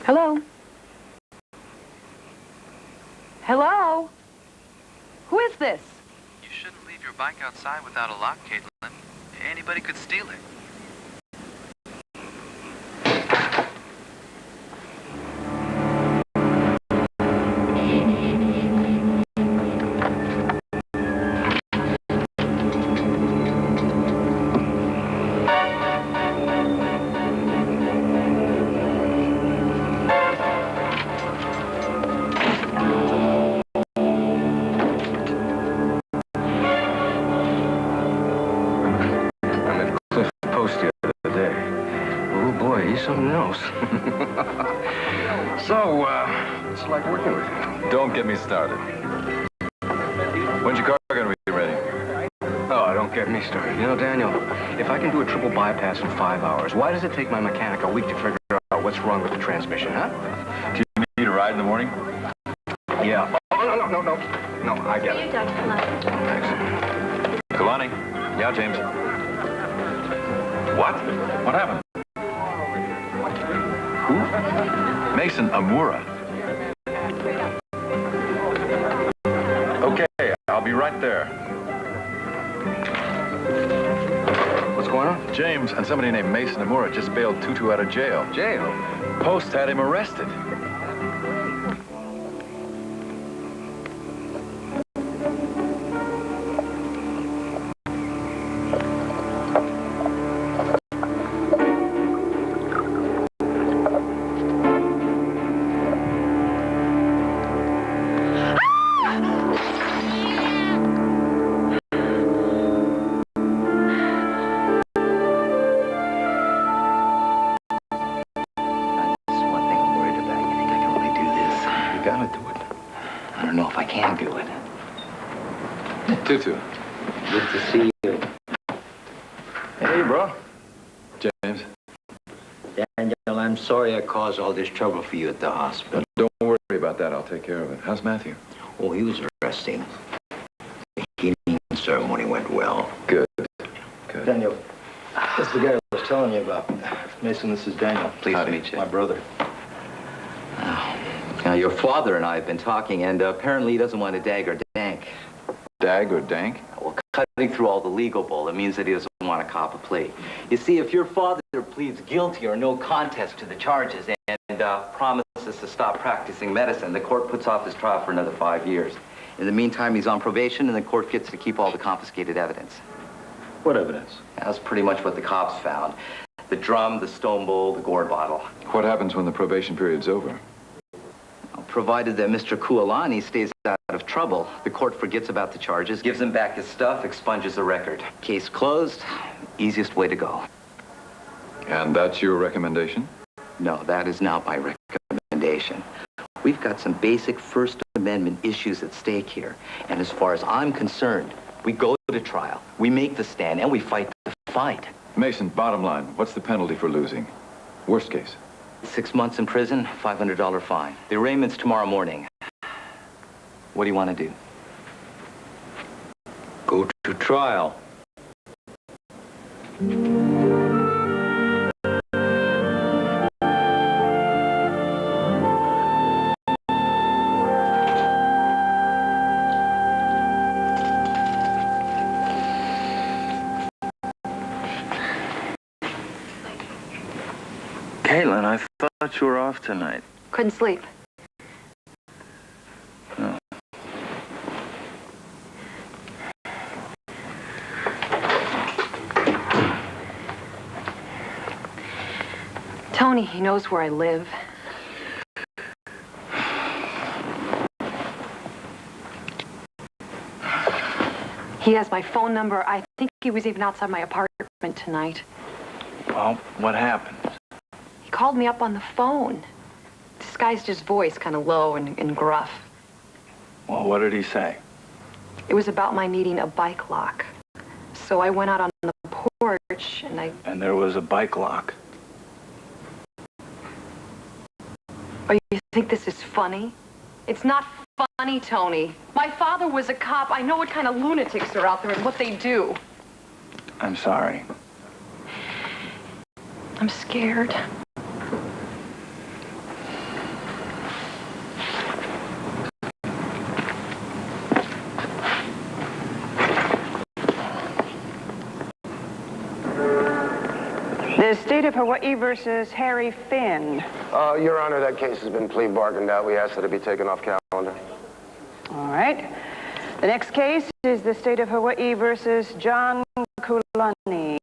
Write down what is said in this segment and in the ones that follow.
Hello? Hello? Who is this? You shouldn't leave your bike outside without a lock, Caitlin. Anybody could steal it. Something else. So, it's like working with you. Don't get me started. When's your car gonna be ready? Oh, don't get me started. You know, Daniel, if I can do a triple bypass in 5 hours, why does it take my mechanic a week to figure out what's wrong with the transmission, huh? Do you need a ride in the morning? Yeah. Oh, no. No, I get it. Thanks. Kalani? Yeah, James. What? What happened? Who? Mason Amura. Okay, I'll be right there. What's going on? James and somebody named Mason Amura just bailed Tutu out of jail. Jail? Post had him arrested. Tutu. Good to see you. Hey, bro. James. Daniel, I'm sorry I caused all this trouble for you at the hospital. Don't worry about that. I'll take care of it. How's Matthew? Oh, he was resting. The healing ceremony went well. Good. Good. Daniel, that's the guy I was telling you about. Mason, this is Daniel. Pleased to meet you. My brother. Now, your father and I have been talking, and apparently he doesn't want to dag or dank. Dag or dank? Well, cutting through all the legal bull, it means that he doesn't want to cop a plea. You see, if your father pleads guilty or no contest to the charges and promises to stop practicing medicine, the court puts off his trial for another 5 years. In the meantime, he's on probation, and the court gets to keep all the confiscated evidence. What evidence? That's pretty much what the cops found. The drum, the stone bowl, the gourd bottle. What happens when the probation period's over? Provided that Mr. Kualani stays out of trouble, the court forgets about the charges, gives him back his stuff, expunges the record. Case closed, easiest way to go. And that's your recommendation? No, that is not my recommendation. We've got some basic First Amendment issues at stake here. And as far as I'm concerned, we go to trial, we make the stand, and we fight the fight. Mason, bottom line, what's the penalty for losing? Worst case? 6 months in prison, $500 fine. The arraignment's tomorrow morning. What do you want to do? Go to trial. Caitlin, I thought you were off tonight. Couldn't sleep. Oh. Tony, he knows where I live. He has my phone number. I think he was even outside my apartment tonight. Well, what happened? He called me up on the phone. Disguised his voice kind of low and gruff. Well, what did he say? It was about my needing a bike lock. So I went out on the porch and I... And there was a bike lock. Oh, you think this is funny? It's not funny, Tony. My father was a cop. I know what kind of lunatics are out there and what they do. I'm sorry. I'm scared. The state of Hawaii versus Harry Finn. Your Honor, that case has been plea bargained out. We asked that it be taken off calendar. All right. The next case is the state of Hawaii versus John Kulani.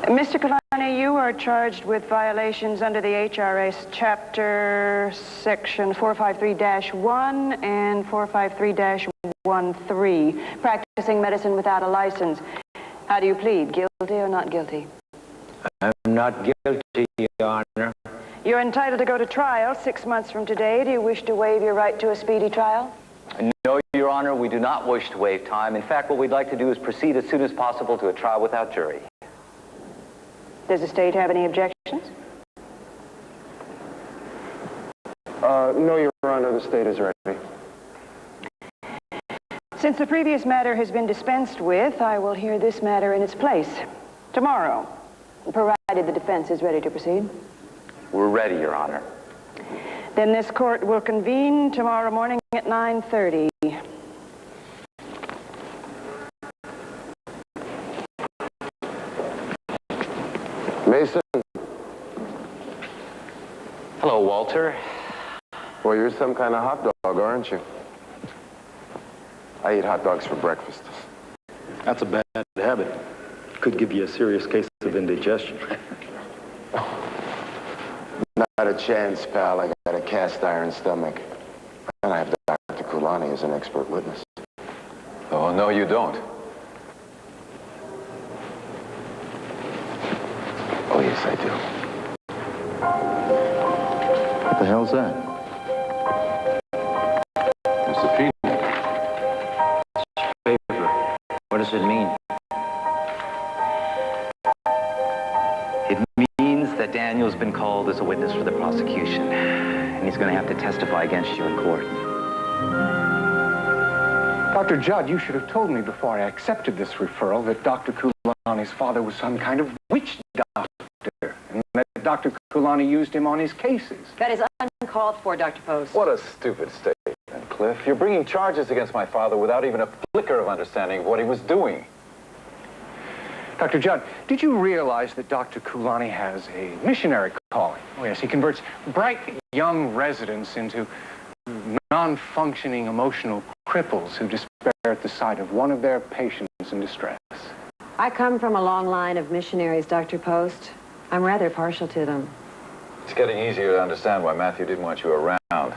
Mr. Kulani, you are charged with violations under the HRS Chapter Section 453-1 and 453-13, practicing medicine without a license. How do you plead, guilty or not guilty? I'm not guilty, Your Honor. You're entitled to go to trial 6 months from today. Do you wish to waive your right to a speedy trial? No, Your Honor, we do not wish to waive time. In fact, what we'd like to do is proceed as soon as possible to a trial without jury. Does the state have any objections? No, Your Honor, the state is ready. Since the previous matter has been dispensed with, I will hear this matter in its place tomorrow, provided the defense is ready to proceed. We're ready, Your Honor. Then this court will convene tomorrow morning at 9:30. Mason? Hello, Walter. Well, you're some kind of hot dog, aren't you? I eat hot dogs for breakfast. That's a bad habit. Could give you a serious case of indigestion. Not a chance, pal. I got a cast iron stomach. And I have Dr. Kulani as an expert witness. Oh, no, you don't. Oh, yes, I do. What the hell's that? It's a subpoena. Paper. What does it mean? It means that Daniel's been called as a witness for the prosecution, and he's going to have to testify against you in court. Dr. Judd, you should have told me before I accepted this referral that Dr. Kulani's father was some kind of witch doctor, and that Dr. Kulani used him on his cases. That is uncalled for, Dr. Post. What a stupid statement, Cliff. You're bringing charges against my father without even a flicker of understanding of what he was doing. Dr. Judd, did you realize that Dr. Kulani has a missionary calling? Oh, yes, he converts bright young residents into non-functioning emotional cripples who despair at the sight of one of their patients in distress. I come from a long line of missionaries, Dr. Post. I'm rather partial to them. It's getting easier to understand why Matthew didn't want you around.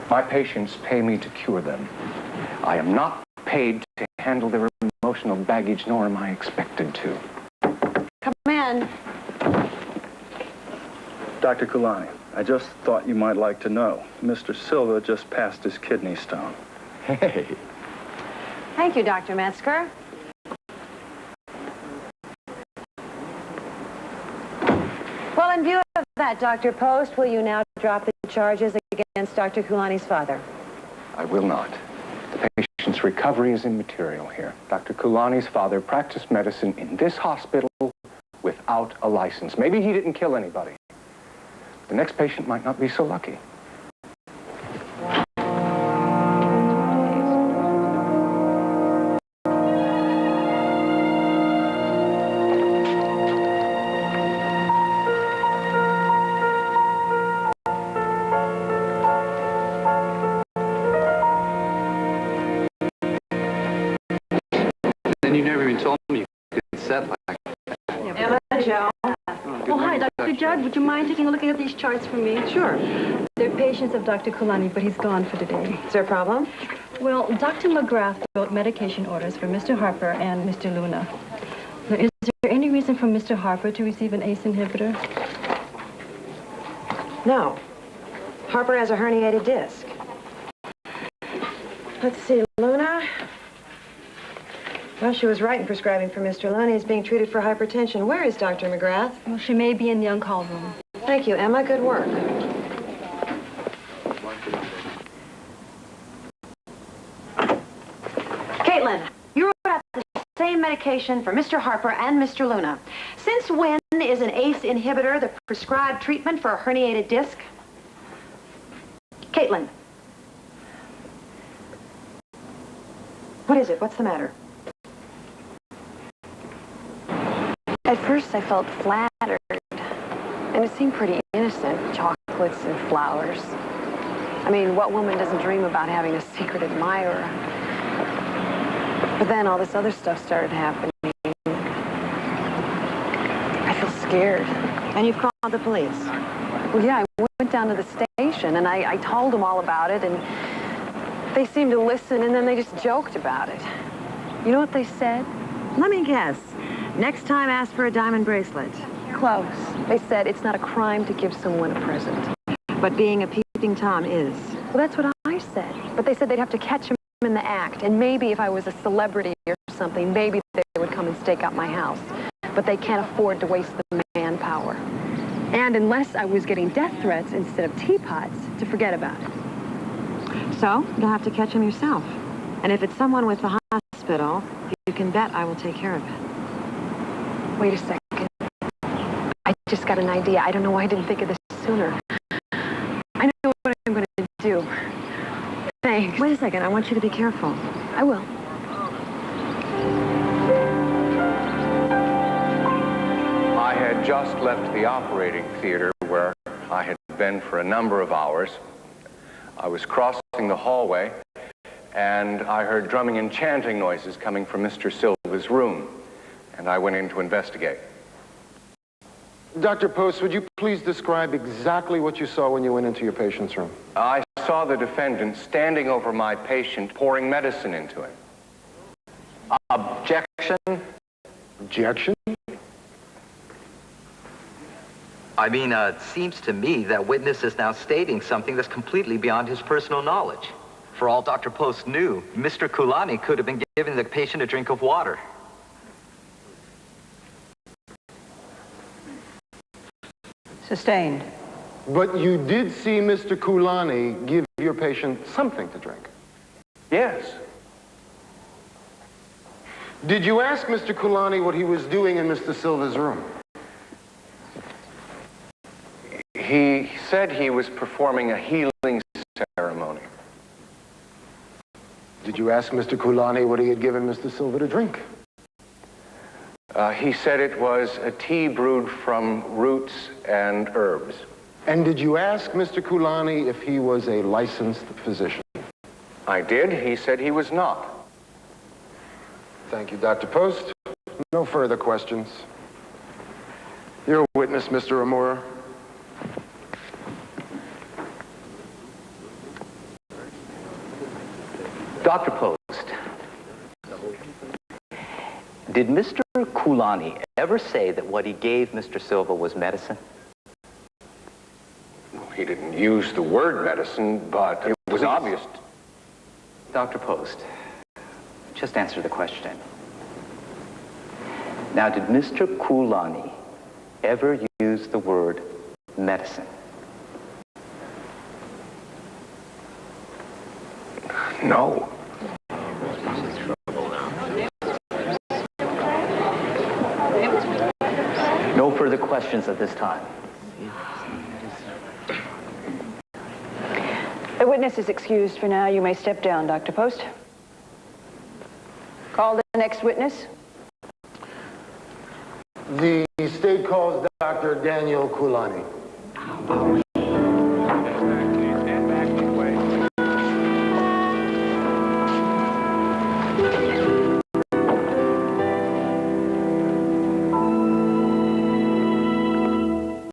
My patients pay me to cure them. I am not paid to handle their emotional baggage, nor am I expected to. Come in. Dr. Kulani, I just thought you might like to know. Mr. Silva just passed his kidney stone. Hey. Thank you, Dr. Metzger. Well, in view of that, Dr. Post, will you now drop the charges against Dr. Kulani's father? I will not. The patient's recovery is immaterial here. Dr. Kulani's father practiced medicine in this hospital without a license. Maybe he didn't kill anybody. The next patient might not be so lucky. Then you never even told me you could set like that. Emma, Joe. Oh, hi, Dr. Judd. Would you mind taking a look at these charts for me? Sure. They're patients of Dr. Kulani, but he's gone for today. Is there a problem? Well, Dr. McGrath wrote medication orders for Mr. Harper and Mr. Luna. Now, is there any reason for Mr. Harper to receive an ACE inhibitor? No. Harper has a herniated disc. Let's see, Luna. Well, she was right in prescribing for Mr. Luna. He's being treated for hypertension. Where is Dr. McGrath? Well, she may be in the on-call room. Thank you, Emma. Good work. Caitlin, you wrote out the same medication for Mr. Harper and Mr. Luna. Since when is an ACE inhibitor the prescribed treatment for a herniated disc? Caitlin. What is it? What's the matter? At first, I felt flattered. And it seemed pretty innocent, chocolates and flowers. I mean, what woman doesn't dream about having a secret admirer? But then all this other stuff started happening. I feel scared. And you've called the police? Well, yeah, I went down to the station, and I told them all about it, and they seemed to listen, and then they just joked about it. You know what they said? Let me guess. Next time, ask for a diamond bracelet. Close. They said it's not a crime to give someone a present. But being a peeping Tom is. Well, that's what I said. But they said they'd have to catch him in the act, and maybe if I was a celebrity or something, maybe they would come and stake out my house. But they can't afford to waste the manpower. And unless I was getting death threats instead of teapots, to forget about it. So, you'll have to catch him yourself. And if it's someone with the hospital, you can bet I will take care of it. Wait a second. I just got an idea. I don't know why I didn't think of this sooner. I know what I'm going to do. Thanks. Wait a second. I want you to be careful. I will. I had just left the operating theater where I had been for a number of hours. I was crossing the hallway, and I heard drumming and chanting noises coming from Mr. Silva's room, and I went in to investigate. Dr. Post, would you please describe exactly what you saw when you went into your patient's room? I saw the defendant standing over my patient, pouring medicine into him. Objection? Objection? I mean, it seems to me that witness is now stating something that's completely beyond his personal knowledge. For all Dr. Post knew, Mr. Kulani could have been giving the patient a drink of water. Sustained. But you did see Mr. Kulani give your patient something to drink. Yes. Did you ask Mr. Kulani what he was doing in Mr. Silva's room? He said he was performing a healing ceremony. Did you ask Mr. Kulani what he had given Mr. Silva to drink? He said it was a tea brewed from roots and herbs. And did you ask Mr. Kulani if he was a licensed physician? I did. He said he was not. Thank you, Dr. Post. No further questions. Your witness, Mr. Amora. Dr. Post, did Mr. Kulani ever say that what he gave Mr. Silva was medicine? He didn't use the word medicine, but it was obvious. Dr. Post, just answer the question. Now, did Mr. Kulani ever use the word medicine? No. No further questions at this time. The witness is excused for now. You may step down, Dr. Post. Call the next witness. The state calls Dr. Daniel Kulani.